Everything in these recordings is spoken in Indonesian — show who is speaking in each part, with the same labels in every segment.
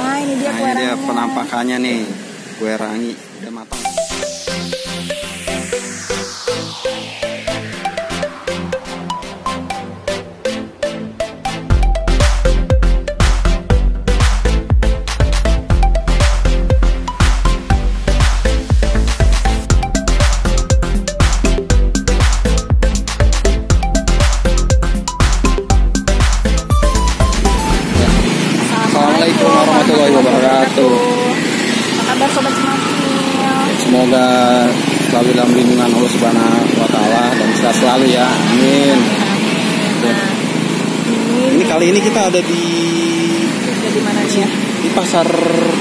Speaker 1: Nah ini dia kue ranginya.
Speaker 2: Ini dia penampakannya nih, kue rangi udah matang. Assalamualaikum warahmatullahi wabarakatuh.
Speaker 1: Apa kabar sobat Cemacil?
Speaker 2: Semoga selalu dalam lindungan Allah Subhanahu wa Ta'ala dan sehat selalu ya. Amin.
Speaker 1: Nah,
Speaker 2: Ini kali ini kita ada di
Speaker 1: mana ya?
Speaker 2: Di pasar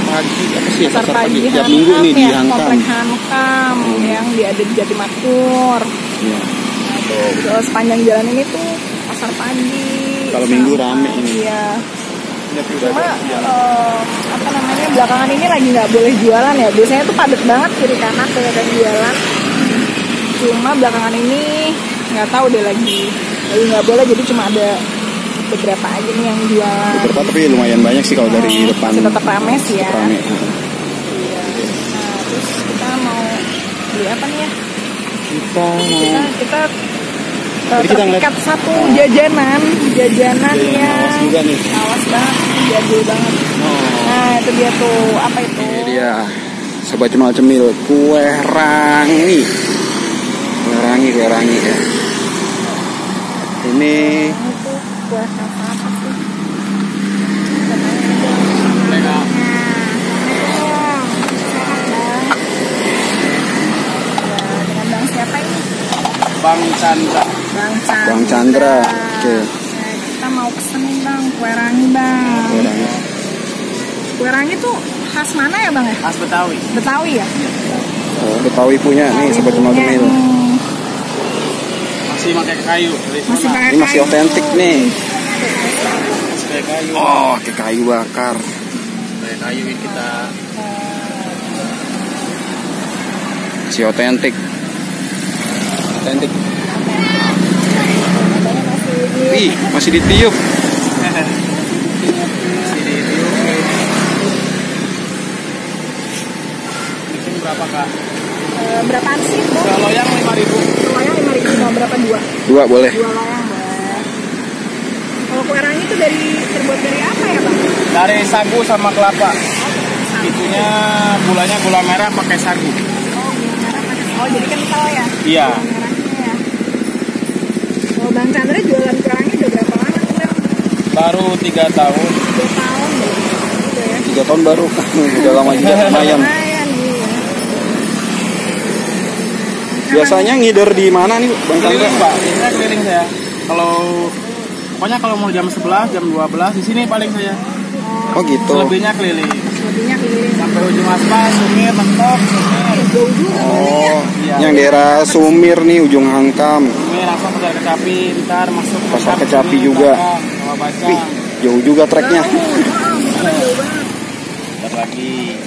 Speaker 2: pagi apa sih?
Speaker 1: Pasar pagi
Speaker 2: tiap minggu nih di Hankam.
Speaker 1: Komplek Hankam yang ada di Jatimakmur.
Speaker 2: Iya.
Speaker 1: Nah, tuh sepanjang jalan ini tuh pasar pagi.
Speaker 2: Kalau minggu rame ini.
Speaker 1: Iya. Cuma apa namanya belakangan ini lagi nggak boleh jualan ya. Biasanya tuh padat banget kiri kanan kelihatan jualan. Cuma belakangan ini nggak tahu deh lagi nggak boleh, jadi cuma ada beberapa aja nih yang jualan.
Speaker 2: Beberapa tapi lumayan banyak sih kalau dari depan.
Speaker 1: Tetap rame sih ya.
Speaker 2: Rame.
Speaker 1: Iya. Nah terus kita mau beli apa nih ya? Kita terikat satu jajanan yang
Speaker 2: awas juga nih.
Speaker 1: awas banget, jadul banget. Nah itu dia tuh, apa itu?
Speaker 2: Ini dia sobat cemil kue rangi ya. Ini
Speaker 1: Itu kue apa sih? Dengan Bang siapa ini?
Speaker 3: Bang Chandra.
Speaker 2: Bang Chandra. Oke.
Speaker 1: Nah, kita mau pesen nih Bang, kue rangi Bang.
Speaker 2: Kue rangi.
Speaker 1: Kue rangi tuh khas mana ya Bang ya?
Speaker 3: Khas Betawi.
Speaker 1: Betawi ya?
Speaker 2: Oh, Betawi punya nih sobat cemil.
Speaker 3: Masih pakai kayu.
Speaker 1: Masih pakai
Speaker 2: Ini masih
Speaker 1: kayu.
Speaker 2: otentik nih.
Speaker 3: Masih pakai kayu.
Speaker 2: Oh, pakai kayu bakar.
Speaker 3: Pakai kayu ini kita.
Speaker 2: Masih otentik. Otentik. Wih, masih ditiup.
Speaker 3: Masih di bikin berapa Kak?
Speaker 1: Berapaan sih Bu?
Speaker 3: Loyang 5.000.
Speaker 1: Loyang 5.000, mau berapa dua?
Speaker 2: Dua boleh.
Speaker 1: Dua loyang boleh. Kalau kue rangi itu terbuat dari apa ya Bang?
Speaker 3: Dari sagu sama kelapa. Itunya gulanya gula merah pakai sagu.
Speaker 1: Oh jadi kental ya?
Speaker 3: Iya.
Speaker 1: Merahnya ya. Kalau Bang Chandra jualan kue rangi udah berapa lama tuh Bang?
Speaker 3: Baru 3 tahun.
Speaker 1: 2 tahun belum? Udah ya?
Speaker 2: 3 tahun baru. Udah lama juga lumayan.
Speaker 1: Lumayan iya.
Speaker 2: Biasanya ngider di mana nih Bang Chandra?
Speaker 3: Keliling Pak, biasanya keliling saya. Pokoknya kalau mau jam 11, jam 12 di sini paling saya.
Speaker 2: Oh gitu.
Speaker 3: Selebihnya keliling.
Speaker 1: Lebihnya keliling.
Speaker 3: Sampai ujung aspal, Sumir, Mentok, Sumir.
Speaker 1: Jauh juga.
Speaker 2: Oh,
Speaker 3: Iya.
Speaker 2: yang daerah Sumir nih ujung Hankam.
Speaker 3: Sumir langsung ke Kecapi, ntar masuk ke
Speaker 2: Pasar
Speaker 3: Hankam,
Speaker 2: Kecapi
Speaker 3: Sumir,
Speaker 2: juga.
Speaker 3: Bangkong, Bawah Baca.
Speaker 2: Wih, jauh juga treknya.
Speaker 3: Ntar lagi.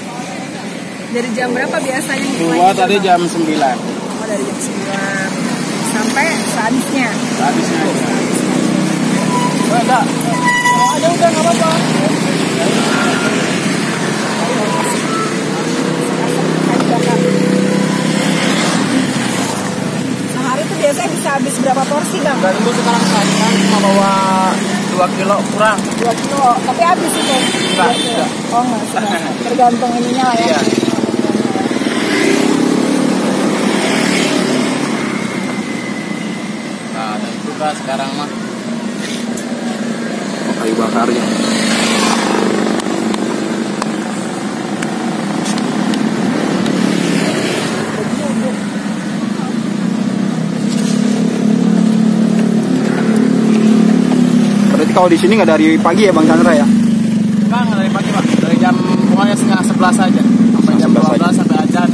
Speaker 1: Dari jam berapa biasanya?
Speaker 3: Keluar tadi jam 9.
Speaker 1: Oh dari jam 9 sampai sehabisnya.
Speaker 3: Habisnya aja. Enggak. Oh, ada udah enggak apa-apa.
Speaker 1: Sehari itu biasanya bisa habis berapa porsi Bang?
Speaker 3: Dan itu sekarang saya cuma bawa 2 kilo kurang.
Speaker 1: 2 kilo, tapi habis itu?
Speaker 3: Enggak,
Speaker 1: 2 kilo.
Speaker 3: enggak.
Speaker 1: Oh enggak, tergantung ininya lah ya.
Speaker 3: Iya. Nah, dan juga sekarang mah
Speaker 2: Kayu bakarnya. Berarti kalau di sini nggak dari pagi ya Bang Chandra ya?
Speaker 3: enggak dari pagi Pak. Dari jam pokoknya setengah 11 aja. Sampai jam
Speaker 2: 11
Speaker 3: 12 sampai ajan.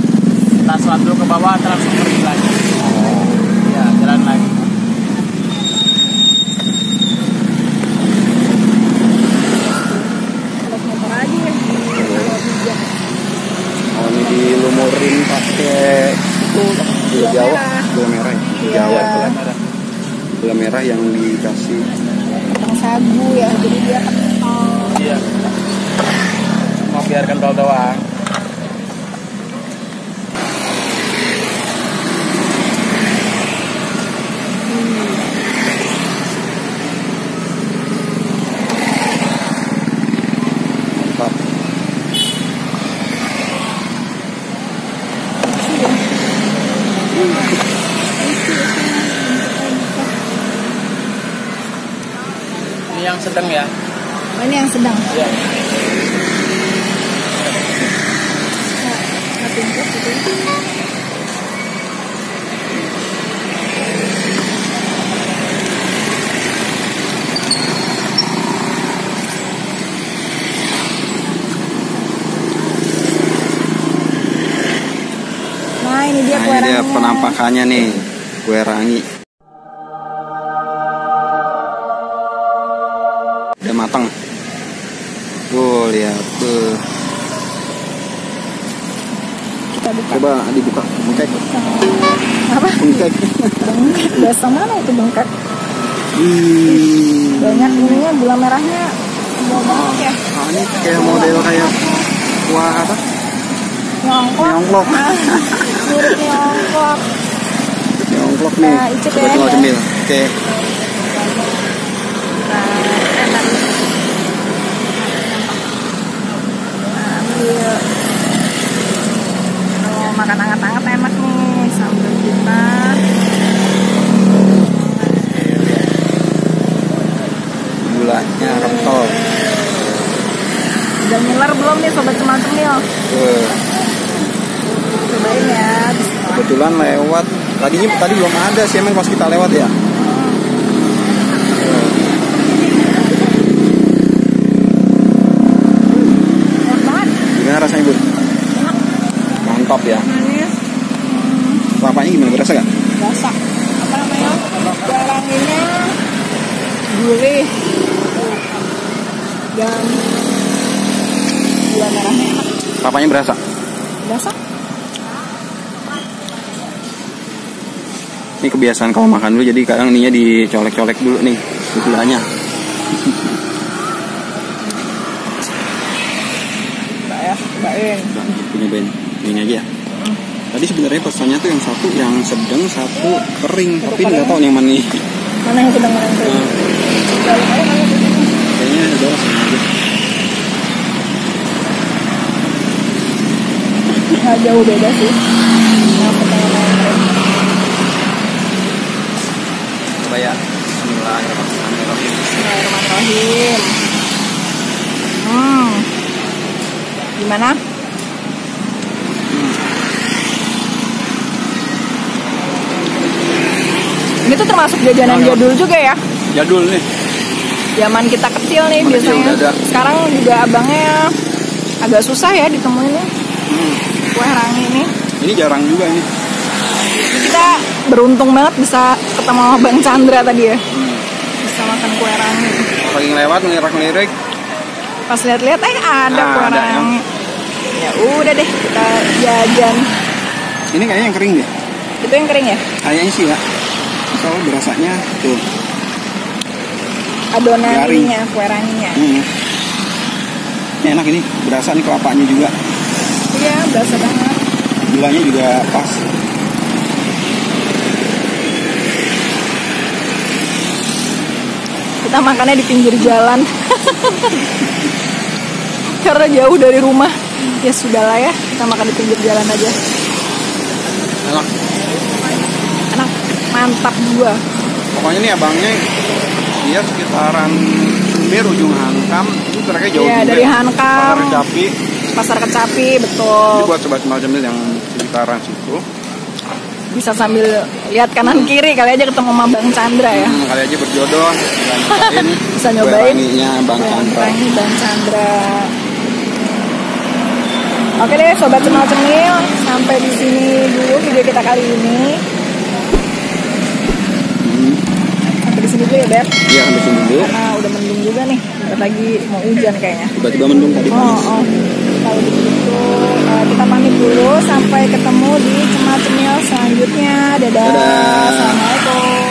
Speaker 3: Kita sholat dulu ke bawah, terus langsung pergi lagi. Ya, jalan lagi.
Speaker 1: Motor aja ya.
Speaker 2: Oh ini dilumurin pakai gula Jawa, gula merah, Jawa
Speaker 1: Iya.
Speaker 2: gula merah yang dikasih.
Speaker 1: Tentang sagu ya, jadi dia kental.
Speaker 3: Iya. air kental doang.
Speaker 2: Mantap.
Speaker 3: Ini yang sedang ya.
Speaker 1: Oh, ini yang sedang.
Speaker 3: Iya.
Speaker 1: Nah, ini dia
Speaker 2: Nah,
Speaker 1: kue
Speaker 2: ini dia
Speaker 1: ranginya.
Speaker 2: penampakannya nih, kue rangi. Udah matang. Tuh, lihat tuh.
Speaker 1: Kita buka.
Speaker 2: Coba dibuka, bengkek.
Speaker 1: Apa?
Speaker 2: Bengkek.
Speaker 1: Bengkak. Biasa mana itu bengkak?
Speaker 2: Banyak.
Speaker 1: Banyak ininya, gula merahnya. Tebal banget ya.
Speaker 2: Ah, ini kayak model kayak kuah apa?
Speaker 1: Nyongklok.
Speaker 2: Nyongklok.
Speaker 1: Mirip nyongklok.
Speaker 2: Nyongklok nih.
Speaker 1: Nah, icip
Speaker 2: Coba
Speaker 1: ya,
Speaker 2: tinggal
Speaker 1: ya.
Speaker 2: cemil. Oke.
Speaker 1: Nah, enak. Nah, ambil. Kalau makan hangat-hangat enak nih. Sambal kita.
Speaker 2: Gulanya kental.
Speaker 1: Udah ngiler belum nih sobat cemil-cemil?
Speaker 2: Tuh.
Speaker 1: Cobain ya. Bismillah.
Speaker 2: Kebetulan lewat. Tadi belum ada sih emang pas kita lewat ya.
Speaker 1: Enak banget.
Speaker 2: Gimana rasanya, Bu? Mantap ya.
Speaker 1: Manis.
Speaker 2: Kelapanya gimana? Berasa gak?
Speaker 1: Rasa apa namanya? Kue ranginya gurih dan gula merahnya enak.
Speaker 2: Kelapanya berasa?
Speaker 1: Rasa
Speaker 2: Ini kebiasaan kalau makan dulu, jadi kadang ininya dicolek-colek dulu nih gulanya.
Speaker 1: mbak ya, cobain.
Speaker 2: Bang, punya Ben. Ini aja ya. Tadi sebenarnya pesannya tuh yang satu yang sedang, satu kering.
Speaker 1: Satu
Speaker 2: Tapi
Speaker 1: kering.
Speaker 2: nggak tahu nih yang mana nih.
Speaker 1: Mana yang sedang, mana yang kering?
Speaker 2: Nah,
Speaker 1: Balik aja mana yang kering.
Speaker 2: kayaknya udah sama aja.
Speaker 1: Nggak jauh beda sih. Yang pertama yang kering.
Speaker 2: Coba ya. Bismillahirrahmanirrahim.
Speaker 1: Bismillahirrahmanirrahim. Gimana? Ini tuh termasuk jajanan jadul juga ya.
Speaker 2: Jadul nih.
Speaker 1: Zaman kita kecil nih
Speaker 2: Zaman kecil
Speaker 1: biasanya.
Speaker 2: udah ada.
Speaker 1: Sekarang juga abangnya agak susah ya ditemuin nih. Kue rangi ini.
Speaker 2: Ini jarang juga ini.
Speaker 1: Kita beruntung banget bisa ketemu sama Bang Chandra tadi ya. Bisa makan kue rangi.
Speaker 2: Lagi ngelewat ngelirik-ngelirik.
Speaker 1: Pas lihat-lihat ada
Speaker 2: Ah,
Speaker 1: kue
Speaker 2: ada yang-
Speaker 1: rangi. Ya udah deh kita jajan.
Speaker 2: Ini kayaknya yang kering deh.
Speaker 1: Itu yang kering ya?
Speaker 2: Kayaknya sih ya. Soalnya berasanya tuh.
Speaker 1: Adonan
Speaker 2: Garing.
Speaker 1: ininya, kue ranginya.
Speaker 2: Ini enak ini. Berasa nih kelapanya juga.
Speaker 1: Iya, berasa banget.
Speaker 2: Gulanya juga pas.
Speaker 1: Kita makannya di pinggir jalan. Karena jauh dari rumah. Ya sudahlah ya, kita makan di pinggir jalan aja.
Speaker 2: Enak.
Speaker 1: Enak, mantap gua.
Speaker 2: Pokoknya nih abangnya dia sekitaran Sumber, ujung Hankam. Itu tracknya jauh
Speaker 1: Iya,
Speaker 2: juga.
Speaker 1: dari Hankam.
Speaker 2: Pasar Kecapi.
Speaker 1: Pasar Kecapi,
Speaker 2: Jadi
Speaker 1: betul.
Speaker 2: buat sobat Cemil Cemil yang sekitaran situ,
Speaker 1: Bisa sambil lihat kanan kiri, kali aja ketemu sama Bang Chandra ya.
Speaker 2: kali aja berjodoh.
Speaker 1: Bisa nyobain.
Speaker 2: Bang
Speaker 1: Kue
Speaker 2: Chandra.
Speaker 1: rangi Bang Chandra. Oke deh, sobat cemil-cemil, sampai di sini dulu video kita kali ini. Sampai di sini dulu ya, Beb.
Speaker 2: Iya, sampai sini dulu.
Speaker 1: Karena udah mendung juga nih, bentar lagi mau hujan kayaknya.
Speaker 2: Tiba-tiba mendung tadi panas.
Speaker 1: Oh. Kalau begitu kita pamit dulu, sampai ketemu di cemil-cemil selanjutnya. Dadah.
Speaker 2: Dadah.
Speaker 1: Assalamualaikum.